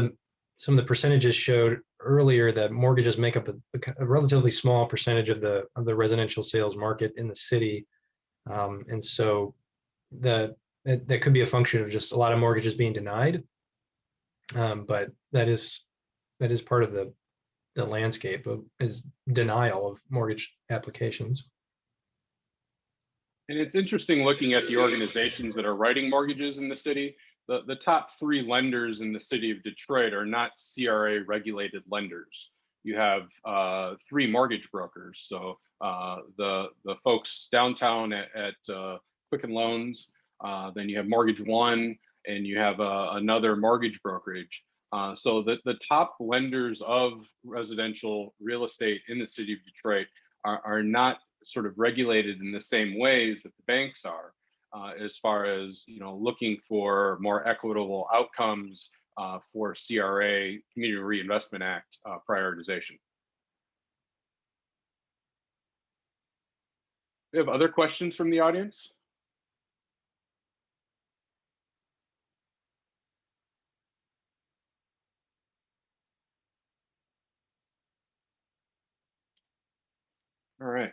the percentages showed earlier that mortgages make up a relatively small percentage of the residential sales market in the city, and so that could be a function of just a lot of mortgages being denied, but that is part of the landscape is denial of mortgage applications. And it's interesting looking at the organizations that are writing mortgages in the city. The top 3 lenders in the city of Detroit are not CRA regulated lenders. You have 3 mortgage brokers. So the folks downtown at Quicken Loans, then you have Mortgage One, and you have another mortgage brokerage. So the top lenders of residential real estate in the city of Detroit are not sort of regulated in the same ways that the banks are. As far as looking for more equitable outcomes for CRA, Community Reinvestment Act prioritization. We have other questions from the audience? All right.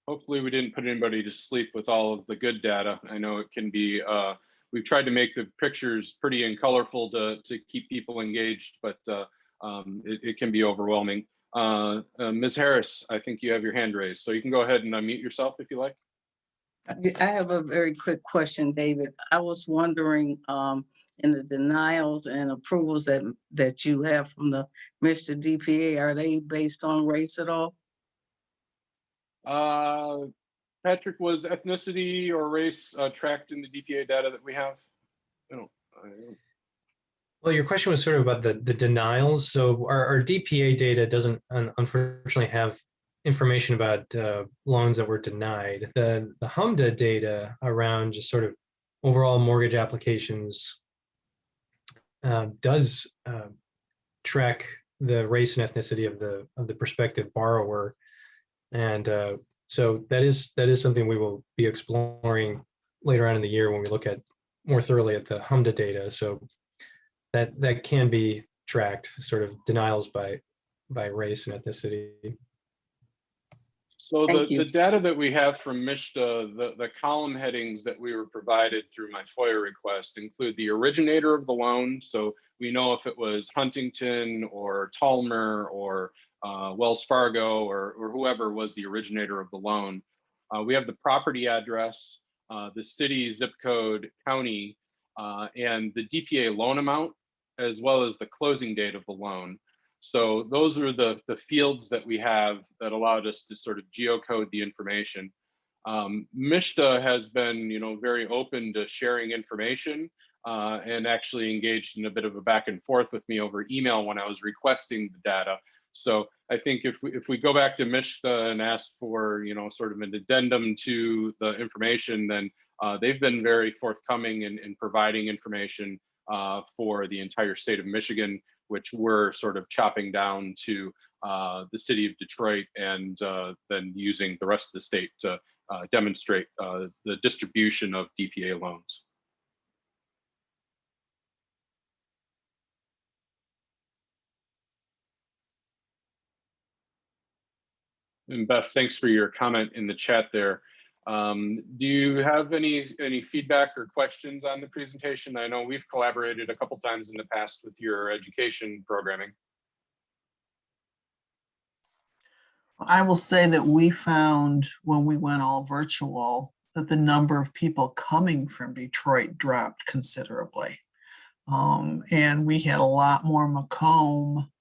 Hopefully we didn't put anybody to sleep with all of the good data. I know it can be, we've tried to make the pictures pretty and colorful to keep people engaged, but it can be overwhelming. Ms. Harris, I think you have your hand raised, so you can go ahead and unmute yourself if you like. I have a very quick question, David. I was wondering and the denials and approvals that you have from the Mr. DPA, are they based on race at all? Patrick, was ethnicity or race tracked in the DPA data that we have? I don't. Well, your question was sort of about the denials. So our DPA data doesn't unfortunately have information about loans that were denied. The HMDA data around just sort of overall mortgage applications does track the race and ethnicity of the prospective borrower, and so that is something we will be exploring later on in the year when we look at more thoroughly at the HMDA data. So that can be tracked, sort of denials by race and ethnicity. So the data that we have from MISHDA, the column headings that we were provided through my FOIA request include the originator of the loan. So we know if it was Huntington or Talmer or Wells Fargo or whoever was the originator of the loan. We have the property address, the city, zip code, county, and the DPA loan amount, as well as the closing date of the loan. So those are the fields that we have that allowed us to sort of geocode the information. MISHDA has been, very open to sharing information and actually engaged in a bit of a back and forth with me over email when I was requesting the data. So I think if we go back to MISHDA and ask for, sort of an addendum to the information, then they've been very forthcoming in providing information for the entire state of Michigan, which we're sort of chopping down to the city of Detroit and then using the rest of the state to demonstrate the distribution of DPA loans. And Beth, thanks for your comment in the chat there. Do you have any feedback or questions on the presentation? I know we've collaborated a couple times in the past with your education programming. I will say that we found when we went all virtual that the number of people coming from Detroit dropped considerably. And we had a lot more Macomb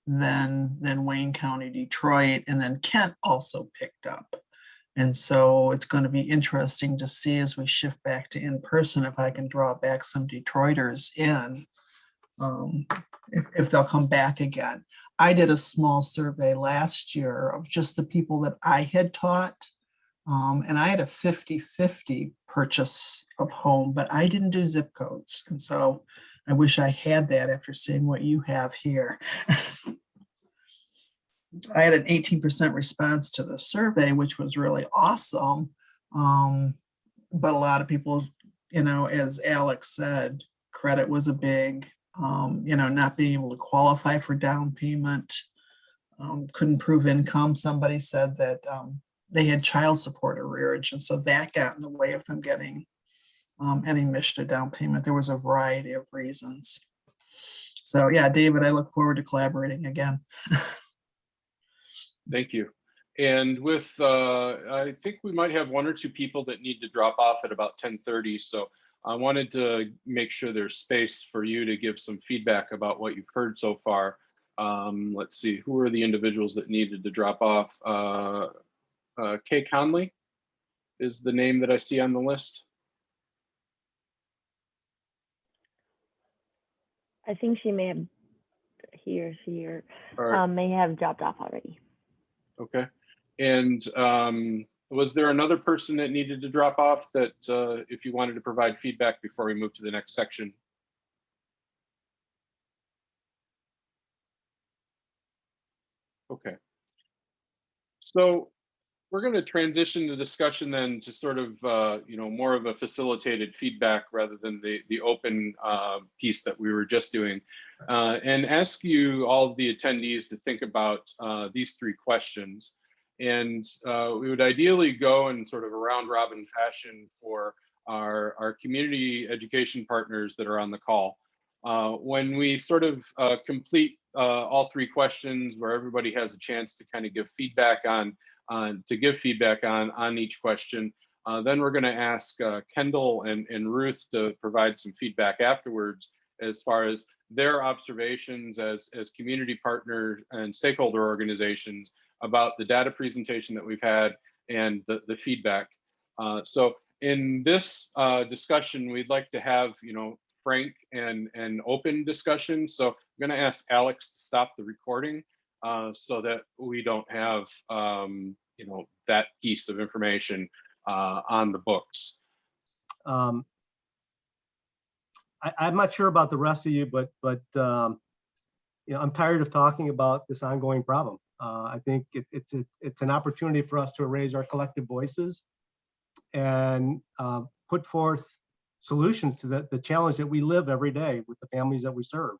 than Wayne County, Detroit, and then Kent also picked up. And so it's going to be interesting to see as we shift back to in-person if I can draw back some Detroiters in, if they'll come back again. I did a small survey last year of just the people that I had taught, and I had a 50-50 purchase of home, but I didn't do zip codes. And so I wish I had that after seeing what you have here. I had an 18% response to the survey, which was really awesome. But a lot of people, as Alex said, credit was a big, not being able to qualify for down payment, couldn't prove income. Somebody said that they had child support arrearage, and so that got in the way of them getting any MISHDA down payment. There was a variety of reasons. So yeah, David, I look forward to collaborating again. Thank you. And with, I think we might have one or two people that need to drop off at about 10:30. So I wanted to make sure there's space for you to give some feedback about what you've heard so far. Let's see, who are the individuals that needed to drop off? Kay Conley is the name that I see on the list. I think she may have, he or Right. may have dropped off already. Okay. And was there another person that needed to drop off that if you wanted to provide feedback before we move to the next section? Okay. So we're going to transition the discussion then to sort of, more of a facilitated feedback rather than the open piece that we were just doing, and ask you, all of the attendees, to think about these three questions. And we would ideally go in sort of a round robin fashion for our community education partners that are on the call. When we sort of complete all three questions, where everybody has a chance to kind of give feedback on each question, Then we're going to ask Kendall and Ruth to provide some feedback afterwards as far as their observations as community partners and stakeholder organizations about the data presentation that we've had and the feedback. So in this discussion, we'd like to have, frank and open discussion. So I'm going to ask Alex to stop the recording so that we don't have, that piece of information on the books. I'm not sure about the rest of you, but I'm tired of talking about this ongoing problem. I think it's an opportunity for us to raise our collective voices and put forth solutions to the challenge that we live every day with the families that we serve.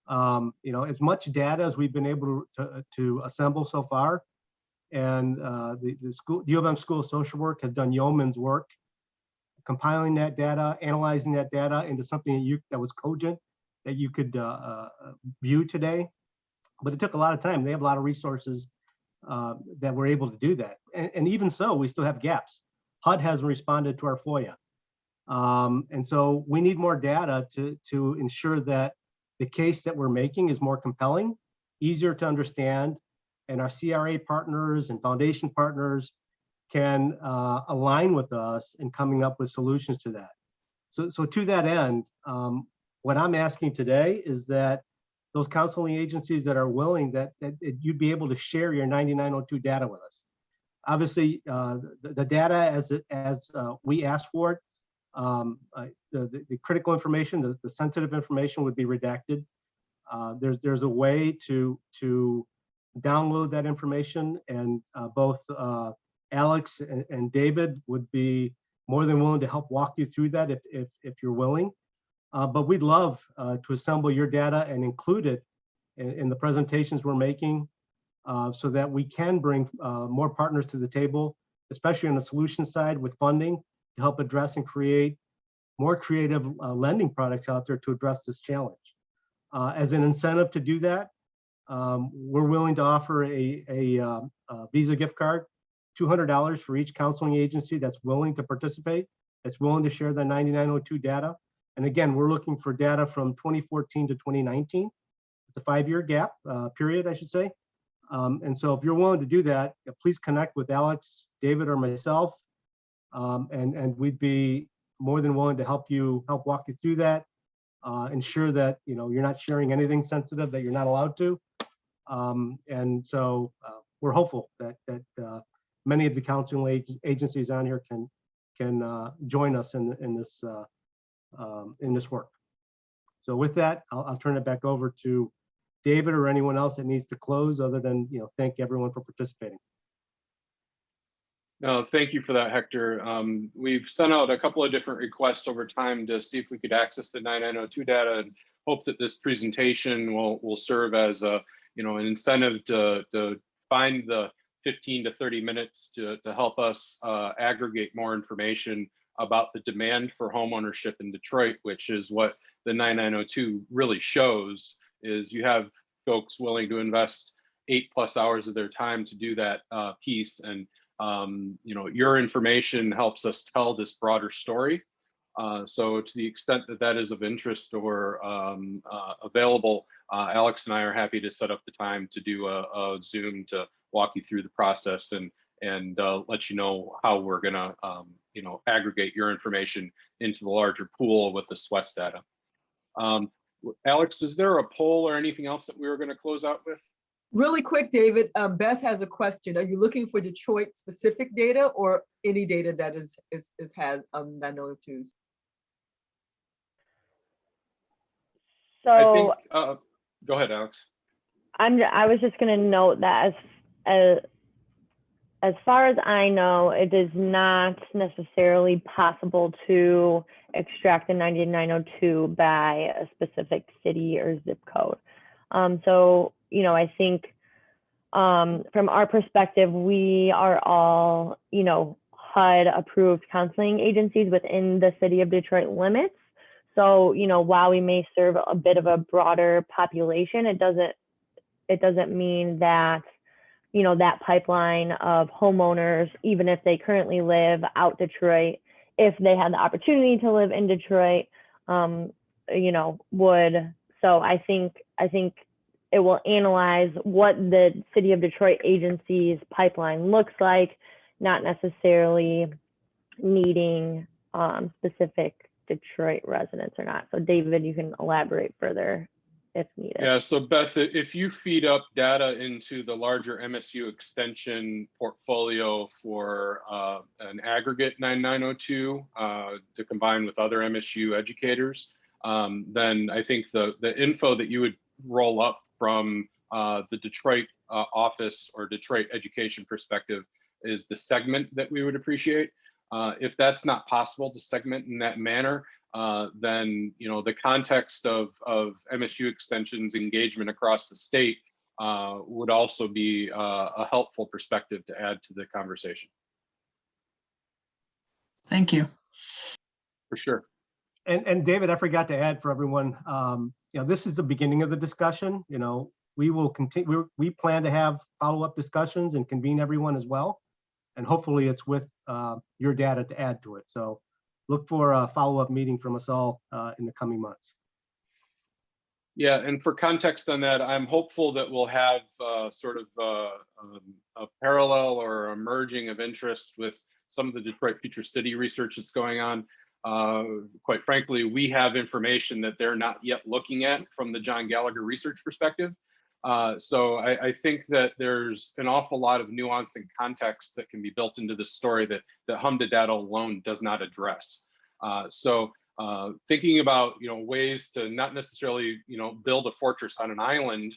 As much data as we've been able to assemble so far, and the U of M School of Social Work has done yeoman's work compiling that data, analyzing that data into something that was cogent, that you could view today. But it took a lot of time. They have a lot of resources that were able to do that. And even so, we still have gaps. HUD hasn't responded to our FOIA. And so we need more data to ensure that the case that we're making is more compelling, easier to understand, and our CRA partners and foundation partners can align with us in coming up with solutions to that. So to that end, what I'm asking today is that those counseling agencies that are willing, that you'd be able to share your 9902 data with us. Obviously, the data as we asked for it, the critical information, the sensitive information would be redacted. There's a way to download that information, and both Alex and David would be more than willing to help walk you through that if you're willing. But we'd love to assemble your data and include it in the presentations we're making so that we can bring more partners to the table, especially on the solution side with funding to help address and create more creative lending products out there to address this challenge. As an incentive to do that, we're willing to offer a Visa gift card, $200 for each counseling agency that's willing to participate, that's willing to share the 9902 data. And again, we're looking for data from 2014 to 2019. It's a 5-year gap period, I should say. And so if you're willing to do that, please connect with Alex, David, or myself. And we'd be more than willing to help walk you through that, ensure that you're not sharing anything sensitive that you're not allowed to. And so we're hopeful that many of the counseling agencies on here can join us in this work. So with that, I'll turn it back over to David or anyone else that needs to close, other than thank everyone for participating. No, thank you for that, Hector. We've sent out a couple of different requests over time to see if we could access the 9902 data, and hope that this presentation will serve as an incentive to find the 15 to 30 minutes to help us aggregate more information about the demand for homeownership in Detroit, which is what the 9902 really shows. Is you have folks willing to invest 8+ hours of their time to do that piece, and your information helps us tell this broader story. So to the extent that is of interest or available, Alex and I are happy to set up the time to do a Zoom to walk you through the process and let you know how we're gonna aggregate your information into the larger pool with the SWES data. Alex, is there a poll or anything else that we were going to close out with? Really quick, David, Beth has a question. Are you looking for Detroit specific data or any data that is had on 902s? So I think, go ahead, Alex. I was just going to note that as far as I know, it is not necessarily possible to extract the 9902 by a specific city or zip code. So, I think from our perspective, we are all, HUD approved counseling agencies within the city of Detroit limits. So, while we may serve a bit of a broader population, it doesn't mean that you know, that pipeline of homeowners, even if they currently live out Detroit, if they had the opportunity to live in Detroit, you know, would. So I think it will analyze what the City of Detroit agency's pipeline looks like, not necessarily needing specific Detroit residents or not. So David, you can elaborate further if needed. Yeah, so Beth, if you feed up data into the larger MSU extension portfolio for an aggregate 9902 to combine with other MSU educators, then I think the info that you would roll up from the Detroit office or Detroit education perspective is the segment that we would appreciate. If that's not possible to segment in that manner, then you know the context of MSU Extension's engagement across the state would also be a helpful perspective to add to the conversation. Thank you. For sure. And David, I forgot to add for everyone, you know, this is the beginning of the discussion. You know, we will continue, we plan to have follow-up discussions and convene everyone as well. And hopefully it's with your data to add to it. So look for a follow-up meeting from us all in the coming months. Yeah, and for context on that, I'm hopeful that we'll have sort of a parallel or a merging of interest with some of the Detroit Future City research that's going on. Quite frankly, we have information that they're not yet looking at from the John Gallagher research perspective. So I think that there's an awful lot of nuance and context that can be built into this story that HMDA data alone does not address. So thinking about, you know, ways to not necessarily, you know, build a fortress on an island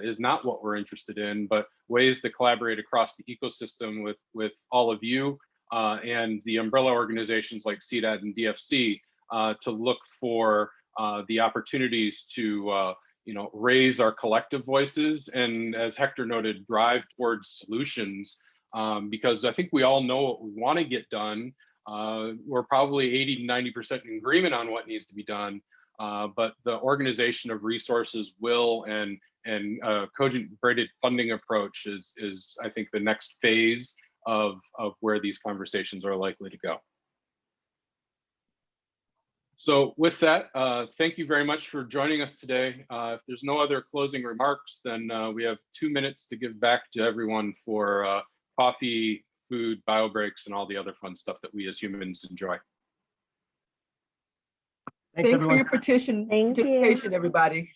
is not what we're interested in, but ways to collaborate across the ecosystem with all of you and the umbrella organizations like CDAD and DFC to look for the opportunities to you know, raise our collective voices and, as Hector noted, drive towards solutions, because I think we all know what we want to get done. We're probably 80 to 90% in agreement on what needs to be done, but the organization of resources will and cogent braided funding approach is I think the next phase of where these conversations are likely to go. So with that, thank you very much for joining us today. If there's no other closing remarks, then we have 2 minutes to give back to everyone for coffee, food, bio breaks, and all the other fun stuff that we as humans enjoy. Thanks for your participation, everybody.